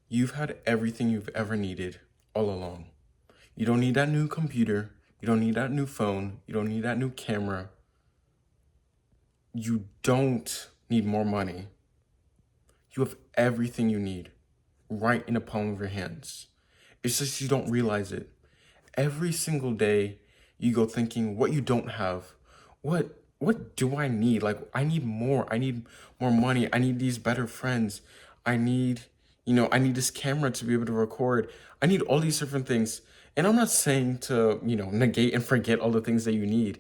You've had everything you've ever needed all along. You don't need that new computer. You don't need that new phone. You don't need that new camera. You don't need more money. You have everything you need right in the palm of your hands. It's just you don't realize it. Every single day you go thinking what you don't have. What do I need? Like I need more. I need more money. I need these better friends. I need, I need this camera to be able to record. I need all these different things. And I'm not saying to, negate and forget all the things that you need.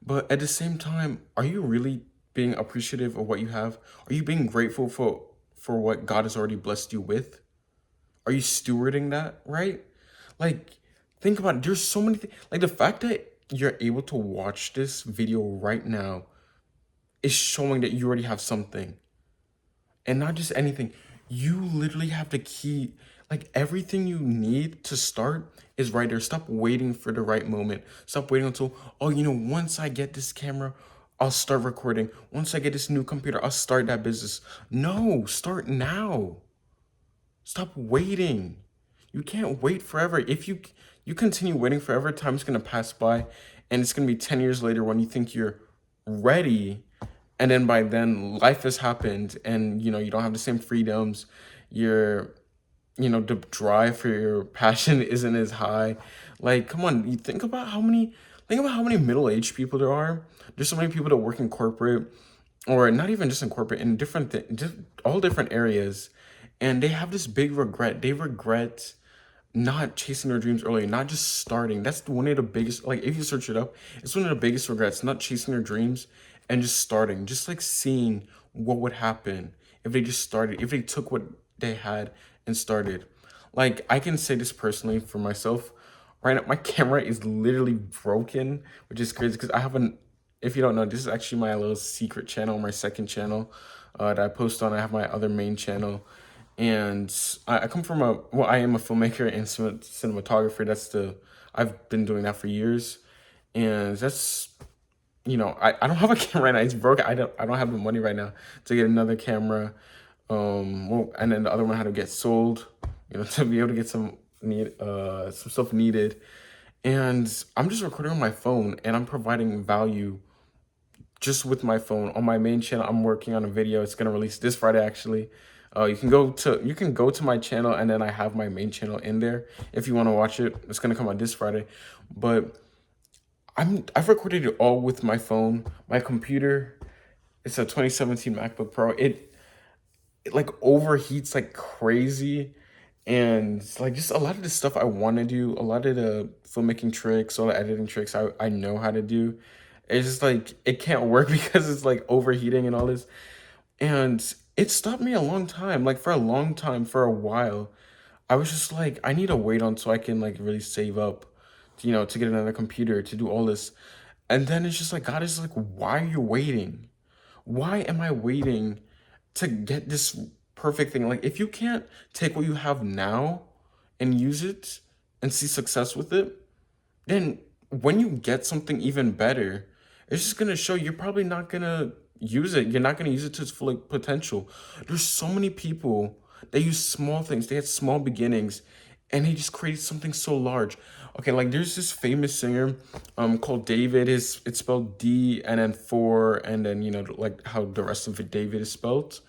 But at the same time, are you really being appreciative of what you have? Are you being grateful for what God has already blessed you with? Are you stewarding that right? Like, think about it. There's so many things. Like the fact that you're able to watch this video right now is showing that you already have something, and not just anything. You literally have the key. Like everything you need to start is right there. Stop waiting for the right moment. Stop waiting until, oh, once I get this camera, I'll start recording. Once I get this new computer, I'll start that business. No, start now. Stop waiting. You can't wait forever. If you continue waiting forever, time's gonna pass by, and it's gonna be 10 years later when you think you're ready, and then by then life has happened, and you don't have the same freedoms. You're the drive for your passion isn't as high. Like, come on, you think about how many middle-aged people there are. There's so many people that work in corporate, or not even just in corporate, in just all different areas, and they have this big regret. They regret not chasing their dreams early, not just starting. That's one of the biggest, like if you search it up, it's one of the biggest regrets, not chasing their dreams and just starting, just like seeing what would happen if they just started, if they took what they had and started. Like I can say this personally for myself. Right now, my camera is literally broken, which is crazy because I haven't. If you don't know, this is actually my little secret channel, my second channel that I post on. I have my other main channel, and I come from I am a filmmaker and cinematographer. I've been doing that for years, and that's, I don't have a camera right now. It's broken. I don't have the money right now to get another camera. Well, and then the other one had to get sold, to be able to get some stuff needed. And I'm just recording on my phone, and I'm providing value just with my phone. On my main channel, I'm working on a video. It's gonna release this Friday actually. You can go to my channel, and then I have my main channel in there if you want to watch it. It's gonna come out this Friday. But I've recorded it all with my phone. My computer, it's a 2017 MacBook Pro. It like overheats like crazy, and like just a lot of the stuff I want to do, a lot of the filmmaking tricks, all the editing tricks I know how to do, it's just like it can't work because it's like overheating and all this. And it stopped me a long time, like for a long time, for a while. I was just like, I need to wait on so I can like really save up, to get another computer to do all this. And then it's just like, God is like, why are you waiting? Why am I waiting to get this perfect thing? Like, if you can't take what you have now and use it and see success with it, then when you get something even better, it's just gonna show you're probably not gonna use it. You're not gonna use it to its full like, potential. There's so many people that use small things. They had small beginnings, and he just created something so large. Okay, like there's this famous singer, called David. It's spelled D and then four, and then like how the rest of it David is spelled,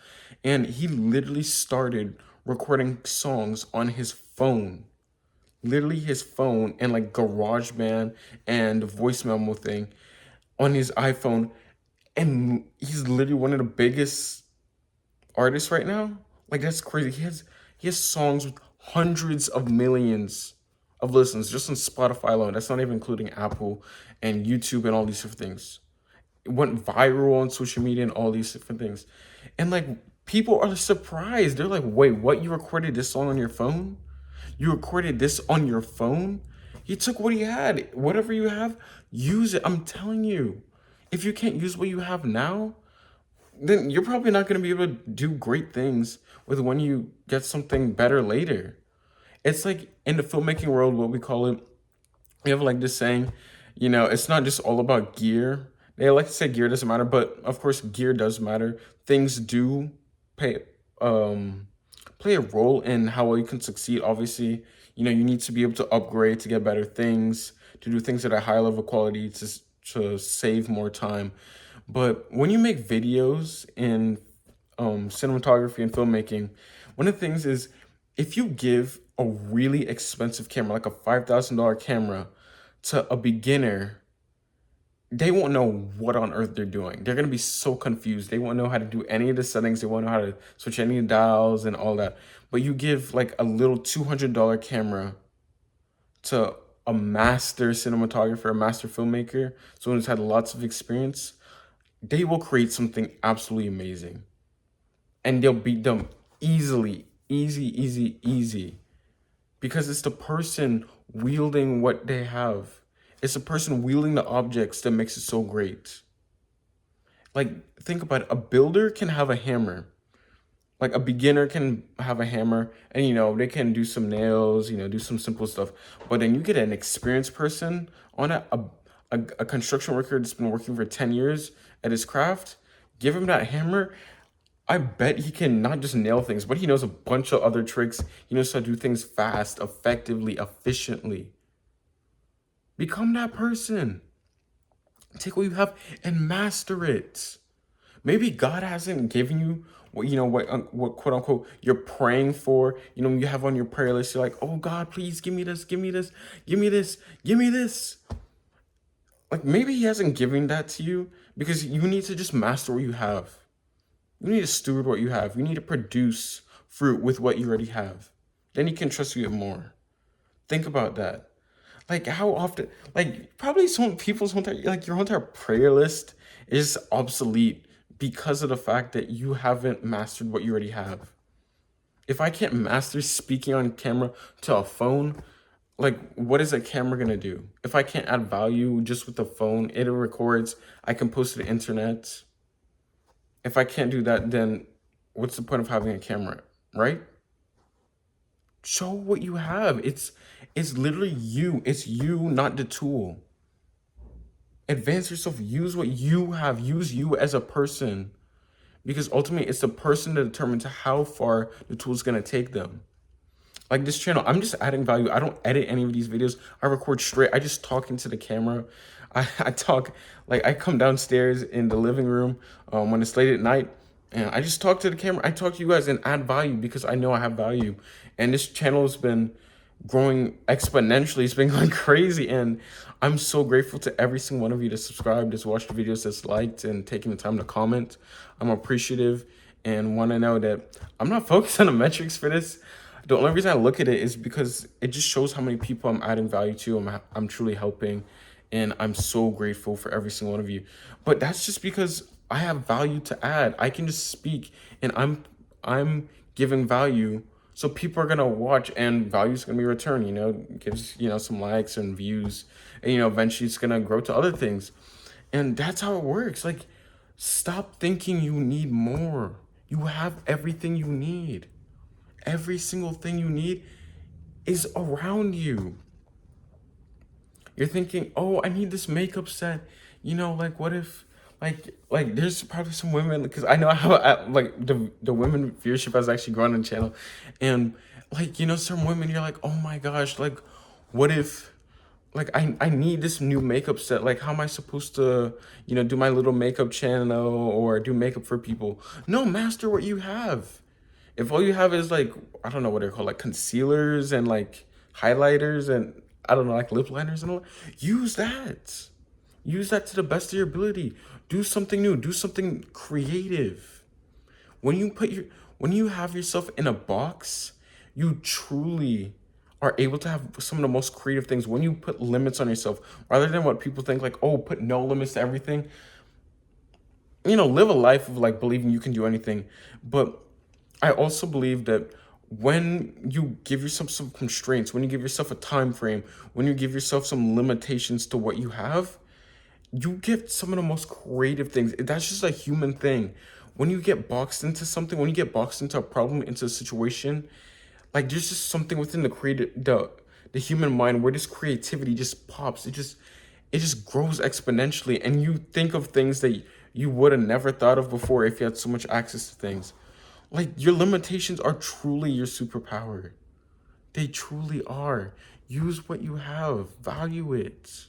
and he literally started recording songs on his phone, literally his phone, and like GarageBand and the voice memo thing on his iPhone, and he's literally one of the biggest artists right now. Like that's crazy. He has songs with hundreds of millions of listens just on Spotify alone. That's not even including Apple and YouTube and all these different things. It went viral on social media and all these different things. And like people are surprised. They're like, wait, what? You recorded this song on your phone? You recorded this on your phone? He took what he had. Whatever you have, use it. I'm telling you. If you can't use what you have now, then you're probably not going to be able to do great things with when you get something better later. It's like in the filmmaking world, what we call it, we have like this saying, it's not just all about gear. They like to say gear doesn't matter, but of course gear does matter. Things do pay play a role in how well you can succeed. Obviously, you need to be able to upgrade to get better things, to do things at a higher level quality, to save more time. But when you make videos in cinematography and filmmaking, one of the things is, if you give a really expensive camera, like a $5,000 camera, to a beginner, they won't know what on earth they're doing. They're gonna be so confused. They won't know how to do any of the settings. They won't know how to switch any of the dials and all that. But you give like a little $200 camera to a master cinematographer, a master filmmaker, someone who's had lots of experience, they will create something absolutely amazing. And they'll beat them easily, easy. Because it's the person wielding what they have. It's the person wielding the objects that makes it so great. Like, think about it. A builder can have a hammer. Like, a beginner can have a hammer, and they can do some nails, do some simple stuff. But then you get an experienced person on it, a construction worker that's been working for 10 years at his craft, give him that hammer. I bet he can not just nail things, but he knows a bunch of other tricks. He knows how to do things fast, effectively, efficiently. Become that person. Take what you have and master it. Maybe God hasn't given you what quote unquote you're praying for. You have on your prayer list, you're like, oh God, please give me this, give me this, give me this, give me this. Like, maybe he hasn't given that to you because you need to just master what you have. You need to steward what you have. You need to produce fruit with what you already have. Then he can trust you more. Think about that. Like, how often, like, probably some people's your entire prayer list is obsolete because of the fact that you haven't mastered what you already have. If I can't master speaking on camera to a phone, like, what is a camera gonna do? If I can't add value just with the phone, it records, I can post to the internet. If I can't do that, then what's the point of having a camera, right? Show what you have. It's literally you. It's you, not the tool. Advance yourself. Use what you have. Use you as a person. Because ultimately, it's the person that determines how far the tool is going to take them. Like this channel, I'm just adding value. I don't edit any of these videos. I record straight. I just talk into the camera. I talk, like, I come downstairs in the living room when it's late at night, and I just talk to the camera. I talk to you guys and add value because I know I have value. And this channel has been growing exponentially. It's been going crazy, and I'm so grateful to every single one of you that subscribed, that's watched the videos, that's liked, and taking the time to comment. I'm appreciative and want to know that I'm not focused on the metrics for this. The only reason I look at it is because it just shows how many people I'm adding value to, I'm truly helping, and I'm so grateful for every single one of you. But that's just because I have value to add. I can just speak, and I'm giving value, so people are gonna watch, and value's gonna be returned. Gives some likes and views, and eventually it's gonna grow to other things, and that's how it works. Like, stop thinking you need more. You have everything you need. Every single thing you need is around you. You're thinking, oh, I need this makeup set. Like, what if, like there's probably some women, because I know how like the women viewership has actually grown on the channel, and like some women, you're like, oh my gosh, like, what if, like, I need this new makeup set. Like, how am I supposed to do my little makeup channel or do makeup for people? No, master what you have. If all you have is, like, I don't know what they're called, like concealers and like highlighters and I don't know, like lip liners and all, use that. Use that to the best of your ability. Do something new. Do something creative. When you have yourself in a box, you truly are able to have some of the most creative things. When you put limits on yourself, rather than what people think, like, oh, put no limits to everything. Live a life of, like, believing you can do anything. But I also believe that when you give yourself some constraints, when you give yourself a time frame, when you give yourself some limitations to what you have, you get some of the most creative things. That's just a human thing. When you get boxed into something, when you get boxed into a problem, into a situation, like, there's just something within the human mind where this creativity just pops. It just grows exponentially, and you think of things that you would have never thought of before if you had so much access to things. Like, your limitations are truly your superpower. They truly are. Use what you have, value it.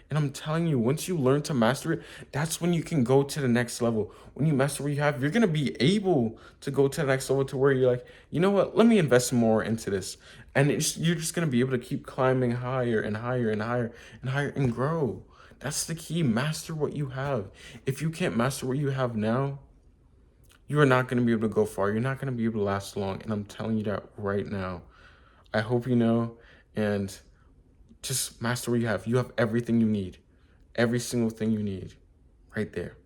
And I'm telling you, once you learn to master it, that's when you can go to the next level. When you master what you have, you're going to be able to go to the next level to where you're like, you know what, let me invest more into this. And you're just going to be able to keep climbing higher and higher and higher and higher and grow. That's the key. Master what you have. If you can't master what you have now, you are not going to be able to go far. You're not going to be able to last long. And I'm telling you that right now. I hope you know. And just master what you have. You have everything you need. Every single thing you need right there.